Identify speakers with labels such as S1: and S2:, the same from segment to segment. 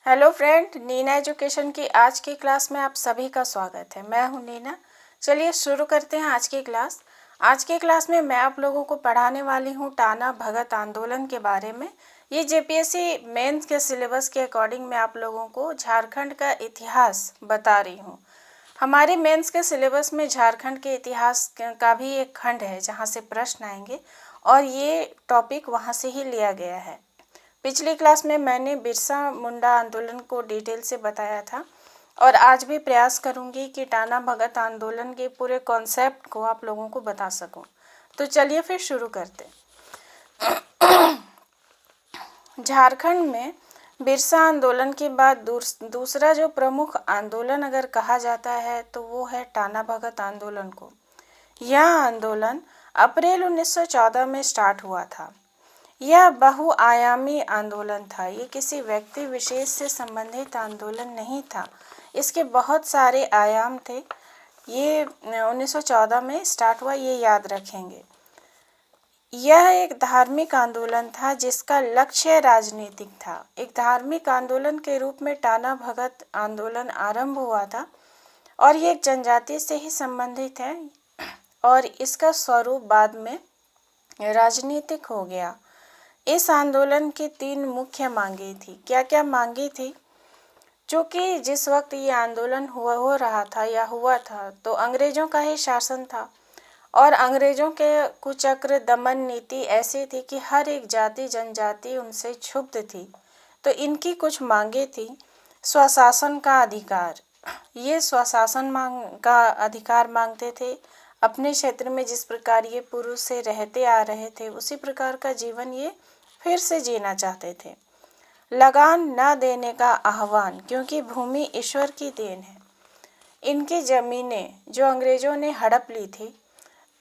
S1: Hello friend, Neena education की आज की क्लास में आप सभी का स्वागत है। मैं हूं नीना। चलिए शुरू करते हैं आज की क्लास। आज की क्लास में मैं आप लोगों को पढ़ाने वाली हूं टाना भगत आंदोलन के बारे में। ये जेपीएससी मेंस के सिलेबस के अकॉर्डिंग मैं आप लोगों को झारखंड का इतिहास बता रही हूँ। हमारे मेंस के सिलेबस में झारखंड के इतिहास का भी एक खंड है जहाँ से प्रश्न आएंगे और ये टॉपिक वहाँ से ही लिया गया है। पिछली क्लास में मैंने बिरसा मुंडा आंदोलन को डिटेल से बताया था और आज भी प्रयास करूंगी कि टाना भगत आंदोलन के पूरे कॉन्सेप्ट को आप लोगों को बता सकूं। तो चलिए फिर शुरू करते हैं। झारखंड में बिरसा आंदोलन के बाद दूसरा जो प्रमुख आंदोलन अगर कहा जाता है तो वो है टाना भगत आंदोलन को। यह आंदोलन अप्रैल 1914 में स्टार्ट हुआ था। यह बहुआयामी आंदोलन था। ये किसी व्यक्ति विशेष से संबंधित आंदोलन नहीं था। इसके बहुत सारे आयाम थे। ये 1914 में स्टार्ट हुआ, ये याद रखेंगे। यह एक धार्मिक आंदोलन था जिसका लक्ष्य राजनीतिक था। एक धार्मिक आंदोलन के रूप में टाना भगत आंदोलन आरंभ हुआ था और ये एक जनजाति से ही संबंधित है और इसका स्वरूप बाद में राजनीतिक हो गया। इस आंदोलन की 3 मुख्य मांगे थी। क्या क्या मांगे थी? चूँकि जिस वक्त ये आंदोलन हो रहा था या हुआ था तो अंग्रेजों का ही शासन था और अंग्रेजों के कुचक्र दमन नीति ऐसी थी कि हर एक जाति जनजाति उनसे क्षुब्ध थी। तो इनकी कुछ मांगे थी। स्वशासन का अधिकार, ये स्वशासन का अधिकार मांगते थे। अपने क्षेत्र में जिस प्रकार ये पुरुष से रहते आ रहे थे उसी प्रकार का जीवन ये फिर से जीना चाहते थे। लगान न देने का आह्वान, क्योंकि भूमि ईश्वर की देन है। इनकी जमीनें जो अंग्रेजों ने हड़प ली थी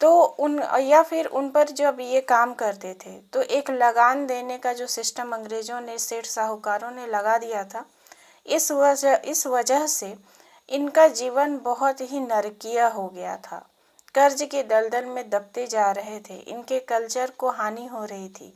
S1: तो उन पर जब ये काम करते थे तो एक लगान देने का जो सिस्टम अंग्रेजों ने, सेठ साहूकारों ने लगा दिया था। इस वजह से इनका जीवन बहुत ही नरकीय हो गया था। कर्ज के दलदल में दबते जा रहे थे। इनके कल्चर को हानि हो रही थी।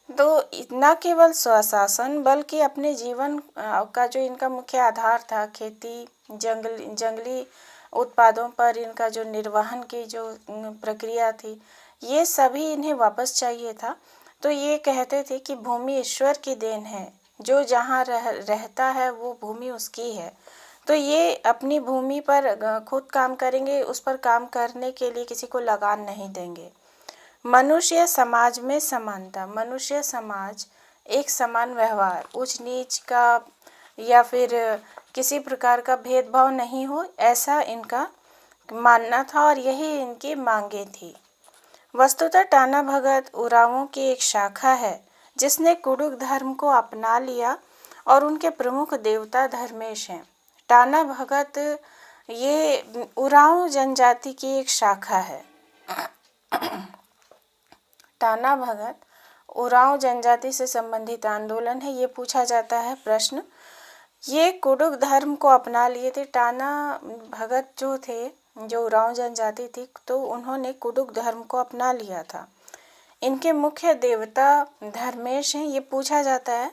S1: तो न केवल स्वशासन बल्कि अपने जीवन का जो इनका मुख्य आधार था, खेती, जंगली उत्पादों पर इनका जो निर्वहन की जो प्रक्रिया थी, ये सभी इन्हें वापस चाहिए था। तो ये कहते थे कि भूमि ईश्वर की देन है, जो जहाँ रहता है वो भूमि उसकी है। तो ये अपनी भूमि पर खुद काम करेंगे, उस पर काम करने के लिए किसी को लगान नहीं देंगे। मनुष्य समाज में समानता, मनुष्य समाज एक समान व्यवहार, ऊंच नीच का या फिर किसी प्रकार का भेदभाव नहीं हो, ऐसा इनका मानना था और यही इनकी मांगे थी। वस्तुतः टाना भगत उरांवों की एक शाखा है जिसने कुडुख धर्म को अपना लिया और उनके प्रमुख देवता धर्मेश हैं। टाना भगत ये उरांव जनजाति की एक शाखा है। टाना भगत उरांव जनजाति से संबंधित आंदोलन है। ये पूछा जाता है प्रश्न। ये कुडुख धर्म को अपना लिए थे। टाना भगत जो थे, जो उरांव जनजाति थी, तो उन्होंने कुडुख धर्म को अपना लिया था। इनके मुख्य देवता धर्मेश हैं। ये पूछा जाता है।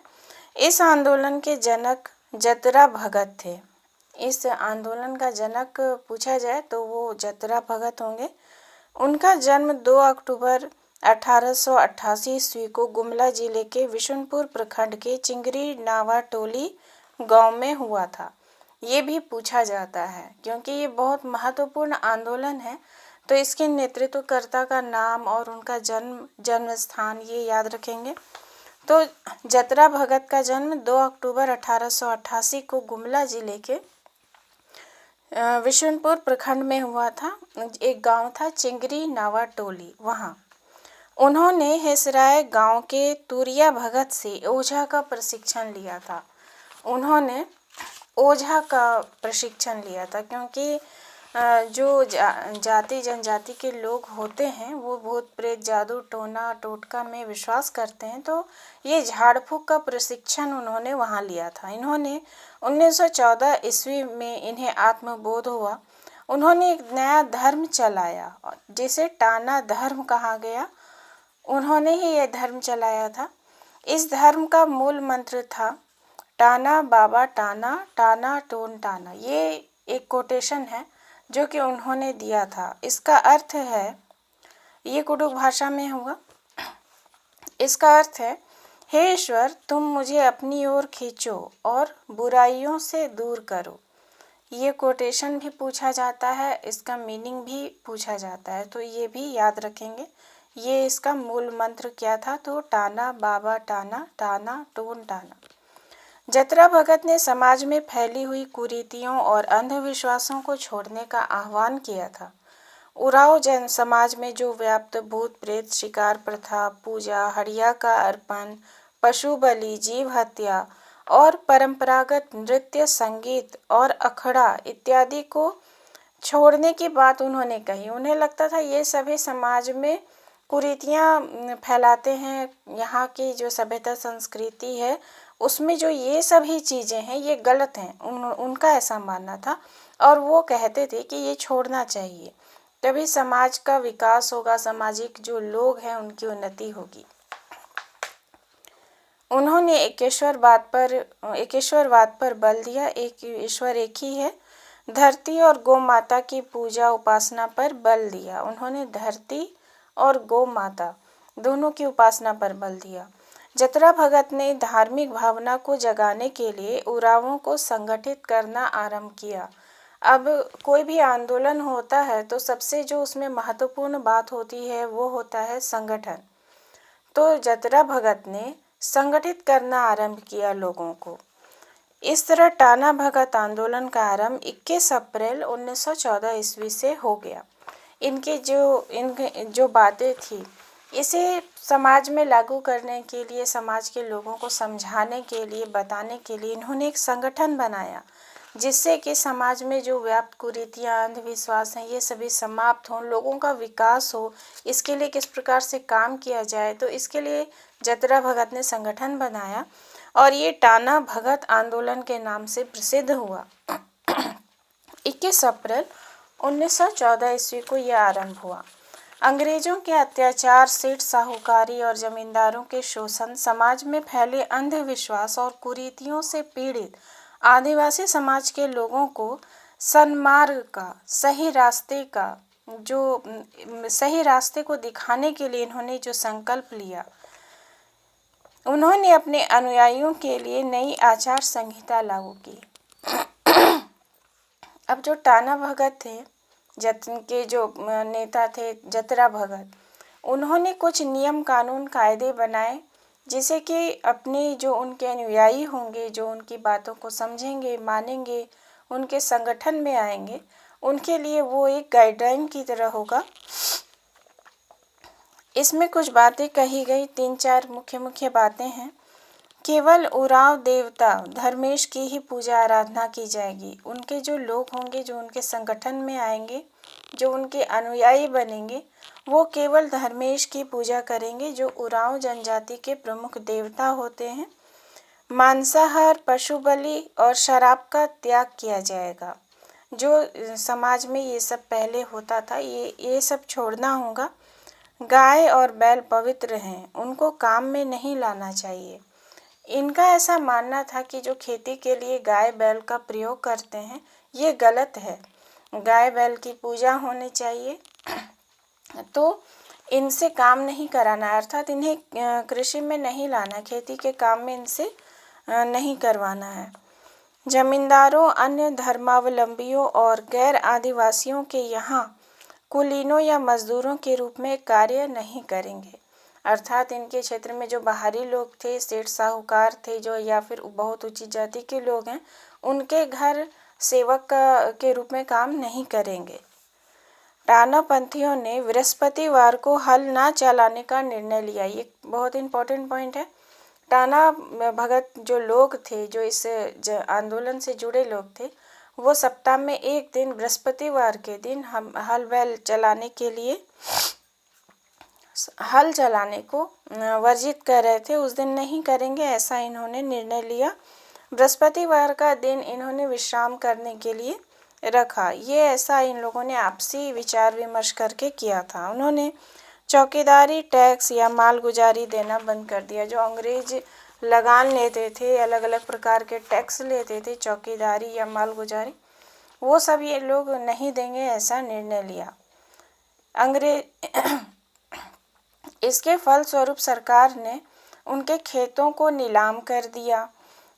S1: इस आंदोलन के जनक जतरा भगत थे। इस आंदोलन का जनक पूछा जाए तो वो जतरा भगत होंगे। उनका जन्म 2 अक्टूबर 1888 ईस्वी को गुमला जिले के विशुनपुर प्रखंड के चिंगरी नावा टोली गांव में हुआ था। ये भी पूछा जाता है क्योंकि ये बहुत महत्वपूर्ण आंदोलन है। तो इसके नेतृत्वकर्ता का नाम और उनका जन्म स्थान ये याद रखेंगे। तो जतरा भगत का जन्म 2 अक्टूबर 1888 को गुमला जिले के विशुनपुर प्रखंड में हुआ था। एक गांव था चिंगरी नावा टोली, वहाँ उन्होंने हेसराय गांव के तुरिया भगत से ओझा का प्रशिक्षण लिया था। उन्होंने ओझा का प्रशिक्षण लिया था क्योंकि जो जाति जनजाति के लोग होते हैं वो भूत प्रेत जादू टोना टोटका में विश्वास करते हैं। तो ये झाड़ फूक का प्रशिक्षण उन्होंने वहाँ लिया था। इन्होंने 1914 ईस्वी में इन्हें आत्मबोध हुआ। उन्होंने एक नया धर्म चलाया जिसे टाना धर्म कहा गया। उन्होंने ही यह धर्म चलाया था। इस धर्म का मूल मंत्र था टाना बाबा टाना, टाना टोन टाना। ये एक कोटेशन है जो कि उन्होंने दिया था। इसका अर्थ है, ये कुडुख भाषा में हुआ। इसका अर्थ है, हे ईश्वर तुम मुझे अपनी ओर खींचो और बुराइयों से दूर करो। ये कोटेशन भी पूछा जाता है, इसका मीनिंग भी पूछा जाता है, तो ये भी याद रखेंगे। ये इसका मूल मंत्र क्या था, तो टाना बाबा टाना, टाना टोन टाना। जतरा भगत ने समाज में फैली हुई कुरीतियों और अंधविश्वासों को छोड़ने का आह्वान किया था। उरांव जन समाज में जो व्याप्त भूत प्रेत, शिकार प्रथा, पूजा, हड़िया का अर्पण, पशु बलि, जीव हत्या और परंपरागत नृत्य, संगीत और अखड़ा इत्यादि को छोड़ने की बात उन्होंने कही। उन्हें लगता था ये सभी समाज में कुरीतियाँ फैलाते हैं। यहाँ की जो सभ्यता संस्कृति है उसमें जो ये सभी चीज़ें हैं ये गलत हैं। उनका ऐसा मानना था और वो कहते थे कि ये छोड़ना चाहिए, तभी समाज का विकास होगा, सामाजिक जो लोग हैं उनकी उन्नति होगी। उन्होंने एकेश्वरवाद पर बल दिया। एक ईश्वर एक ही है। धरती और गौ माता की पूजा उपासना पर बल दिया। उन्होंने धरती और गौ माता दोनों की उपासना पर बल दिया। जतरा भगत ने धार्मिक भावना को जगाने के लिए उरांवों को संगठित करना आरंभ किया। अब कोई भी आंदोलन होता है तो सबसे जो उसमें महत्वपूर्ण बात होती है वो होता है संगठन। तो जतरा भगत ने संगठित करना आरंभ किया लोगों को। इस तरह टाना भगत आंदोलन का आरंभ 21 अप्रैल 1914 ईस्वी से हो गया। इनके जो बातें थी इसे समाज में लागू करने के लिए, समाज के लोगों को समझाने के लिए, बताने के लिए इन्होंने एक संगठन बनाया, जिससे कि समाज में जो व्याप्त कुरीतियाँ, अंधविश्वास हैं ये सभी समाप्त हों, लोगों का विकास हो। इसके लिए किस प्रकार से काम किया जाए, तो इसके लिए जतरा भगत ने संगठन बनाया और ये टाना भगत आंदोलन के नाम से प्रसिद्ध हुआ। 21 अप्रैल 1914 ईस्वी को यह आरंभ हुआ। अंग्रेजों के अत्याचार, सेठ साहूकारी और जमींदारों के शोषण, समाज में फैले अंधविश्वास और कुरीतियों से पीड़ित आदिवासी समाज के लोगों को सन्मार्ग का, सही रास्ते को दिखाने के लिए इन्होंने जो संकल्प लिया, उन्होंने अपने अनुयायियों के लिए नई आचार संहिता लागू की। अब जो टाना भगत थे, जतन के जो नेता थे जतरा भगत, उन्होंने कुछ नियम कानून कायदे बनाए, जिसे कि अपने जो उनके अनुयायी होंगे, जो उनकी बातों को समझेंगे, मानेंगे, उनके संगठन में आएंगे, उनके लिए वो एक गाइडलाइन की तरह होगा। इसमें कुछ बातें कही गई, 3-4 मुख्य बातें हैं। केवल उरांव देवता धर्मेश की ही पूजा आराधना की जाएगी। उनके जो लोग होंगे, जो उनके संगठन में आएंगे, जो उनके अनुयायी बनेंगे, वो केवल धर्मेश की पूजा करेंगे, जो उरांव जनजाति के प्रमुख देवता होते हैं। मांसाहार, पशु बलि और शराब का त्याग किया जाएगा। जो समाज में ये सब पहले होता था, ये सब छोड़ना होगा। गाय और बैल पवित्र हैं, उनको काम में नहीं लाना चाहिए। इनका ऐसा मानना था कि जो खेती के लिए गाय बैल का प्रयोग करते हैं ये गलत है। गाय बैल की पूजा होनी चाहिए, तो इनसे काम नहीं कराना, अर्थात इन्हें कृषि में नहीं लाना, खेती के काम में इनसे नहीं करवाना है। जमींदारों, अन्य धर्मावलंबियों और गैर आदिवासियों के यहाँ कुलीनों या मजदूरों के रूप में कार्य नहीं करेंगे। अर्थात इनके क्षेत्र में जो बाहरी लोग थे, सेठ साहूकार थे जो, या फिर बहुत ऊंची जाति के लोग हैं, उनके घर सेवक के रूप में काम नहीं करेंगे। टाना पंथियों ने बृहस्पतिवार को हल ना चलाने का निर्णय लिया। ये बहुत इम्पोर्टेंट पॉइंट है। टाना भगत जो लोग थे, जो इस आंदोलन से जुड़े लोग थे, वो सप्ताह में एक दिन बृहस्पतिवार के दिन हल चलाने को वर्जित कर रहे थे। उस दिन नहीं करेंगे, ऐसा इन्होंने निर्णय लिया। बृहस्पतिवार का दिन इन्होंने विश्राम करने के लिए रखा। ये ऐसा इन लोगों ने आपसी विचार विमर्श करके किया था। उन्होंने चौकीदारी, टैक्स या मालगुजारी देना बंद कर दिया। जो अंग्रेज लगान लेते थे, अलग अलग प्रकार के टैक्स लेते थे, चौकीदारी या मालगुजारी, वो सब ये लोग नहीं देंगे, ऐसा निर्णय लिया अंग्रेज। इसके फलस्वरूप सरकार ने उनके खेतों को नीलाम कर दिया।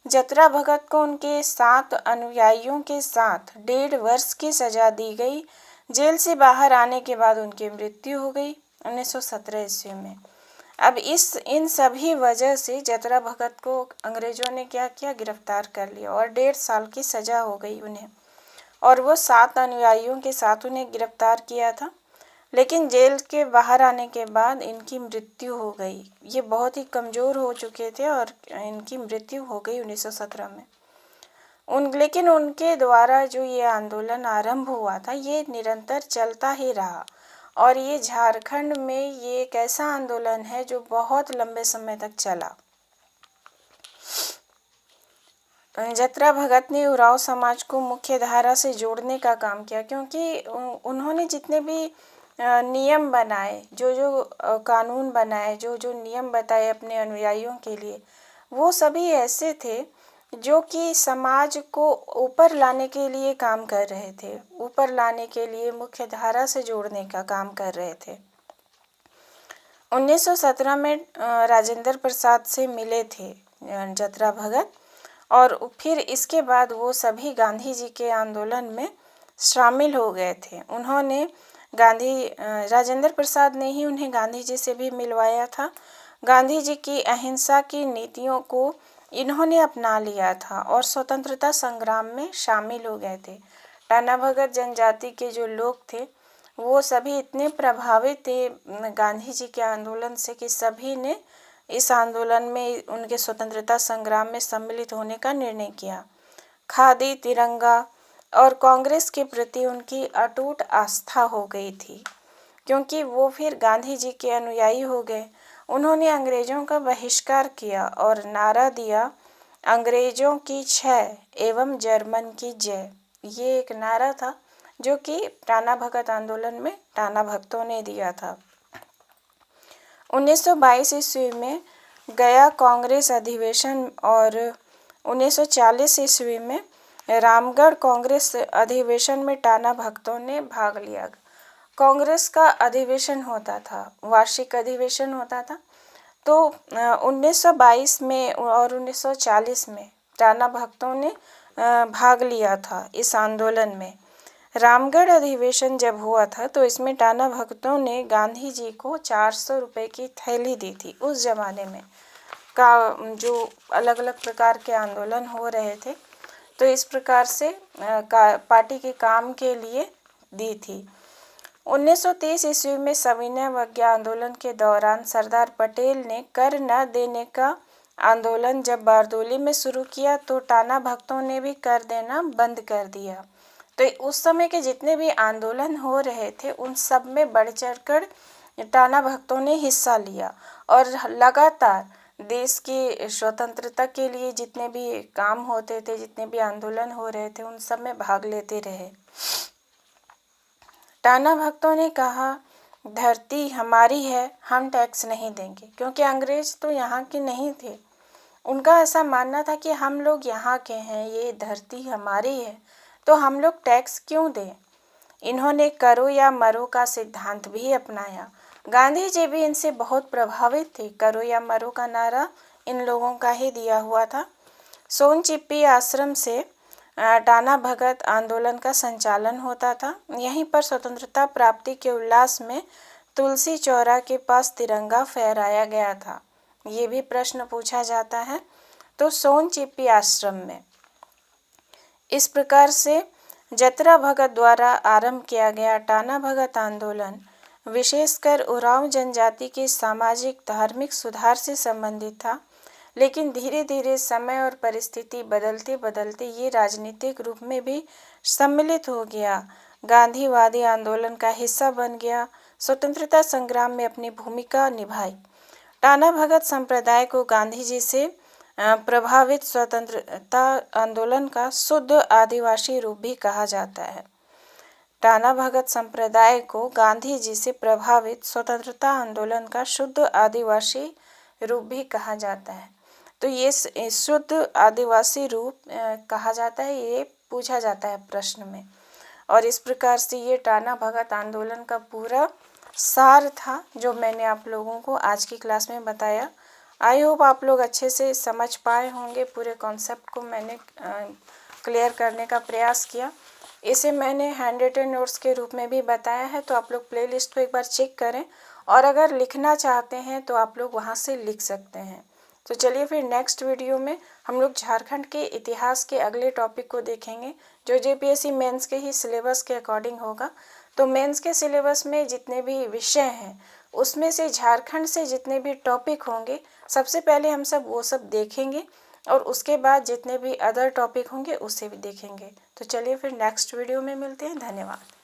S1: जतरा भगत को उनके 7 अनुयायियों के साथ 1.5 वर्ष की सजा दी गई। जेल से बाहर आने के बाद उनकी मृत्यु हो गई 1917 ईस्वी में। अब इन सभी वजह से जतरा भगत को अंग्रेजों ने क्या किया, गिरफ्तार कर लिया और 1.5 साल की सजा हो गई उन्हें। और वो 7 अनुयायियों के साथ उन्हें गिरफ्तार किया था, लेकिन जेल के बाहर आने के बाद इनकी मृत्यु हो गई। ये बहुत ही कमज़ोर हो चुके थे और इनकी मृत्यु हो गई 1917 में। लेकिन उनके द्वारा जो ये आंदोलन आरंभ हुआ था, ये निरंतर चलता ही रहा और ये झारखंड में ये एक ऐसा आंदोलन है जो बहुत लंबे समय तक चला। जतरा भगत ने उरांव समाज को मुख्य धारा से जोड़ने का काम किया, क्योंकि उन्होंने जितने भी नियम बनाए, जो कानून बनाए, जो नियम बताए अपने अनुयायियों के लिए, वो सभी ऐसे थे जो कि समाज को ऊपर लाने के लिए काम कर रहे थे, ऊपर लाने के लिए मुख्य धारा से जोड़ने का काम कर रहे थे। 1917 में राजेंद्र प्रसाद से मिले थे जतरा भगत और फिर इसके बाद वो सभी गांधी जी के आंदोलन में शामिल हो गए थे। उन्होंने राजेंद्र प्रसाद ने ही उन्हें गांधी जी से भी मिलवाया था। गांधी जी की अहिंसा की नीतियों को इन्होंने अपना लिया था और स्वतंत्रता संग्राम में शामिल हो गए थे। टाना भगत जनजाति के जो लोग थे वो सभी इतने प्रभावित थे गांधी जी के आंदोलन से कि सभी ने इस आंदोलन में, उनके स्वतंत्रता संग्राम में सम्मिलित होने का निर्णय किया। खादी, तिरंगा और कांग्रेस के प्रति उनकी अटूट आस्था हो गई थी, क्योंकि वो फिर गांधी जी के अनुयायी हो गए। उन्होंने अंग्रेजों का बहिष्कार किया और नारा दिया, अंग्रेजों की क्षय एवं जर्मन की जय। ये एक नारा था जो कि टाना भगत आंदोलन में टाना भक्तों ने दिया था। 1922 ईस्वी में गया कांग्रेस अधिवेशन और 1940 ईस्वी में रामगढ़ कांग्रेस अधिवेशन में टाना भक्तों ने भाग लिया। कांग्रेस का अधिवेशन होता था, वार्षिक अधिवेशन होता था। तो 1922 में और 1940 में टाना भक्तों ने भाग लिया था इस आंदोलन में। रामगढ़ अधिवेशन जब हुआ था तो इसमें टाना भक्तों ने गांधी जी को 400 रुपये की थैली दी थी। उस जमाने में जो अलग अलग प्रकार के आंदोलन हो रहे थे, तो इस प्रकार से पार्टी के काम के लिए दी थी। 1930 ईस्वी में सविनय अवज्ञा आंदोलन के दौरान सरदार पटेल ने कर न देने का आंदोलन जब बारदोली में शुरू किया तो टाना भक्तों ने भी कर देना बंद कर दिया। तो उस समय के जितने भी आंदोलन हो रहे थे उन सब में बढ़ चढ़कर टाना भक्तों ने हिस्सा लिया और लगातार देश की स्वतंत्रता के लिए जितने भी काम होते थे, जितने भी आंदोलन हो रहे थे, उन सब में भाग लेते रहे। टाना भक्तों ने कहा, धरती हमारी है, हम टैक्स नहीं देंगे, क्योंकि अंग्रेज तो यहाँ के नहीं थे। उनका ऐसा मानना था कि हम लोग यहाँ के हैं, ये धरती हमारी है, तो हम लोग टैक्स क्यों दें। इन्होंने करो या मरो का सिद्धांत भी अपनाया। गांधी जी भी इनसे बहुत प्रभावित थे। करो या मरो का नारा इन लोगों का ही दिया हुआ था। सोनचिप्पी आश्रम से टाना भगत आंदोलन का संचालन होता था। यहीं पर स्वतंत्रता प्राप्ति के उल्लास में तुलसी चौरा के पास तिरंगा फहराया गया था। ये भी प्रश्न पूछा जाता है। तो सोनचिप्पी आश्रम में इस प्रकार से जतरा भगत द्वारा आरंभ किया गया टाना भगत आंदोलन विशेषकर उरांव जनजाति के सामाजिक धार्मिक सुधार से संबंधित था, लेकिन धीरे धीरे समय और परिस्थिति बदलते बदलते ये राजनीतिक रूप में भी सम्मिलित हो गया, गांधीवादी आंदोलन का हिस्सा बन गया, स्वतंत्रता संग्राम में अपनी भूमिका निभाई। टाना भगत संप्रदाय को गांधी जी से प्रभावित स्वतंत्रता आंदोलन का शुद्ध आदिवासी रूप भी कहा जाता है। टाना भगत संप्रदाय को गांधी जी से प्रभावित स्वतंत्रता आंदोलन का शुद्ध आदिवासी रूप भी कहा जाता है। तो ये शुद्ध आदिवासी रूप कहा जाता है, ये पूछा जाता है प्रश्न में। और इस प्रकार से ये टाना भगत आंदोलन का पूरा सार था जो मैंने आप लोगों को आज की क्लास में बताया। आई होप आप लोग अच्छे से समझ पाए होंगे। पूरे कॉन्सेप्ट को मैंने क्लियर करने का प्रयास किया। इसे मैंने हैंड रिटन नोट्स के रूप में भी बताया है, तो आप लोग प्लेलिस्ट को एक बार चेक करें, और अगर लिखना चाहते हैं तो आप लोग वहाँ से लिख सकते हैं। तो चलिए फिर नेक्स्ट वीडियो में हम लोग झारखंड के इतिहास के अगले टॉपिक को देखेंगे, जो जेपीएससी मेंस के ही सिलेबस के अकॉर्डिंग होगा। तो मेंस के सिलेबस में जितने भी विषय हैं उसमें से झारखंड से जितने भी टॉपिक होंगे सबसे पहले हम सब वो सब देखेंगे, और उसके बाद जितने भी अदर टॉपिक होंगे उसे भी देखेंगे। तो चलिए फिर नेक्स्ट वीडियो में मिलते हैं। धन्यवाद।